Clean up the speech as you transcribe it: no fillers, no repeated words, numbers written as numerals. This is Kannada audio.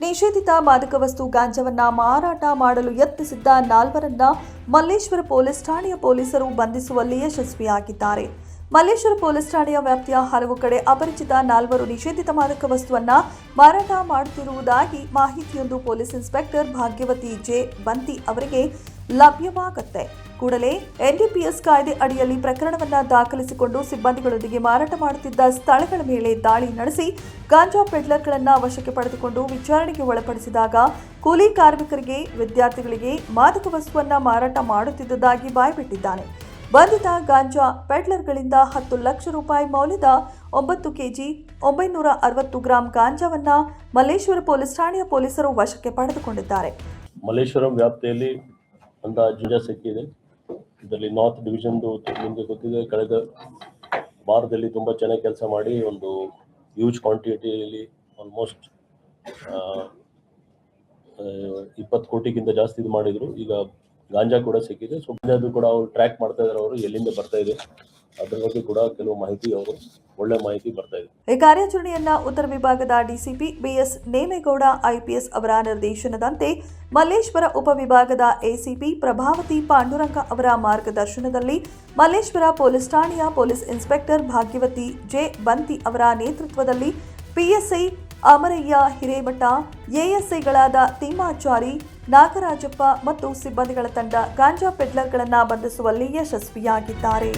ನಿಷೇಧಿತ ಮಾದಕ ವಸ್ತು ಗಾಂಜಾವನ್ನ ಮಾರಾಟ ಮಾಡಲು ಯತ್ನಿಸಿದ್ದ ನಾಲ್ವರನ್ನ ಮಲ್ಲೇಶ್ವರ ಪೊಲೀಸ್ ಠಾಣೆಯ ಪೊಲೀಸರು ಬಂಧಿಸುವಲ್ಲಿ ಯಶಸ್ವಿಯಾಗಿದ್ದಾರೆ. ಮಲ್ಲೇಶ್ವರ ಪೊಲೀಸ್ ಠಾಣೆಯ ವ್ಯಾಪ್ತಿಯ ಹಲವು ಕಡೆ ಅಪರಿಚಿತ ನಾಲ್ವರು ನಿಷೇಧಿತ ಮಾದಕ ವಸ್ತುವನ್ನ ಮಾರಾಟ ಮಾಡುತ್ತಿರುವುದಾಗಿ ಮಾಹಿತಿಯೊಂದು ಪೊಲೀಸ್ ಇನ್ಸ್ಪೆಕ್ಟರ್ ಭಾಗ್ಯವತಿ ಜೆ ಬಂತಿ ಅವರಿಗೆ ಲಭ್ಯವಾಗುತ್ತೆ. ಕೂಡಲೇ ಎನ್ಡಿಪಿಎಸ್ ಕಾಯ್ದೆ ಅಡಿಯಲ್ಲಿ ಪ್ರಕರಣವನ್ನ ದಾಖಲಿಸಿಕೊಂಡು ಸಿಬ್ಬಂದಿಗಳೊಂದಿಗೆ ಮಾರಾಟ ಮಾಡುತ್ತಿದ್ದ ಸ್ಥಳಗಳ ಮೇಲೆ ದಾಳಿ ನಡೆಸಿ ಗಾಂಜಾ ಪೆಡ್ಲರ್ಗಳನ್ನ ವಶಕ್ಕೆ ಪಡೆದುಕೊಂಡು ವಿಚಾರಣೆಗೆ ಒಳಪಡಿಸಿದಾಗ ಕೂಲಿ ಕಾರ್ಮಿಕರಿಗೆ, ವಿದ್ಯಾರ್ಥಿಗಳಿಗೆ ಮಾದಕ ವಸ್ತುವನ್ನ ಮಾರಾಟ ಮಾಡುತ್ತಿದ್ದುದಾಗಿ ಬಾಯ್ಬಿಟ್ಟಿದ್ದಾನೆ. ಬಂಧಿತ ಗಾಂಜಾ ಪೆಡ್ಲರ್ಗಳಿಂದ 10 ಲಕ್ಷ ರೂಪಾಯಿ ಮೌಲ್ಯದ 9 ಕೆಜಿ 960 ಗ್ರಾಂ ಗಾಂಜಾವನ್ನ ಮಲ್ಲೇಶ್ವರ ಪೊಲೀಸ್ ಠಾಣೆಯ ಪೊಲೀಸರು ವಶಕ್ಕೆ ಪಡೆದುಕೊಂಡಿದ್ದಾರೆ. ಮಲ್ಲೇಶ್ವರಂ ವ್ಯಾಪ್ತಿಯಲ್ಲಿ ಗಾಂಜಾ ಸಿಕ್ಕಿದೆ. ಇದರಲ್ಲಿ ನಾರ್ತ್ ಡಿವಿಷನ್ ನಿಮಗೆ ಗೊತ್ತಿದೆ, ಕಳೆದ ವಾರದಲ್ಲಿ ತುಂಬ ಚೆನ್ನಾಗಿ ಕೆಲಸ ಮಾಡಿ ಒಂದು ಹ್ಯೂಜ್ ಕ್ವಾಂಟಿಟಿಯಲ್ಲಿ ಆಲ್ಮೋಸ್ಟ್ 20 ಕೋಟಿಗಿಂತ ಜಾಸ್ತಿ ಇದು ಮಾಡಿದ್ರು. ಈಗ ಗಾಂಜಾ ಕೂಡ ಸಿಕ್ಕಿದೆ. ಸೊ ಗಾಂಜಾದು ಕೂಡ ಅವರು ಟ್ರ್ಯಾಕ್ ಮಾಡ್ತಾ ಇದ್ದಾರೆ. ಅವರು ಎಲ್ಲಿಂದ ಬರ್ತಾ ಇದೆ ಅದರ ಬಗ್ಗೆ ಕೂಡ ಕೆಲವು ಮಾಹಿತಿ, ಅವರು ಒಳ್ಳೆ ಮಾಹಿತಿ ಬರ್ತಾ ಇದೆ. ಈ ಕಾರ್ಯಾಚರಣೆಯನ್ನ ಉತ್ತರ ವಿಭಾಗದ ಡಿಸಿಪಿ ಬಿಎಸ್ ನೇಮೇಗೌಡ ಐಪಿಎಸ್ ಅವರ ನಿರ್ದೇಶನದಂತೆ ಮಲ್ಲೇಶ್ವರ ಉಪವಿಭಾಗದ ಎಸಿಪಿ ಪ್ರಭಾವತಿ ಪಾಂಡುರಂಗ ಅವರ ಮಾರ್ಗದರ್ಶನದಲ್ಲಿ ಮಲ್ಲೇಶ್ವರ ಪೊಲೀಸ್ ಠಾಣೆಯ ಪೊಲೀಸ್ ಇನ್ಸ್ಪೆಕ್ಟರ್ ಭಾಗ್ಯವತಿ ಜೆ ಬಂತಿ ಅವರ ನೇತೃತ್ವದಲ್ಲಿ ಪಿಎಸ್ಐ ಅಮರಯ್ಯ ಹಿರೇಮಠ, ಎಎಸ್ಐಗಳಾದ ತಿಮ್ಮಾಚಾರಿ, ನಾಗರಾಜಪ್ಪ ಮತ್ತು ಸಿಬ್ಬಂದಿಗಳ ತಂಡ ಗಾಂಜಾ ಪೆಡ್ಲರ್ಗಳನ್ನು ಬಂಧಿಸುವಲ್ಲಿ ಯಶಸ್ವಿಯಾಗಿದ್ದಾರೆ.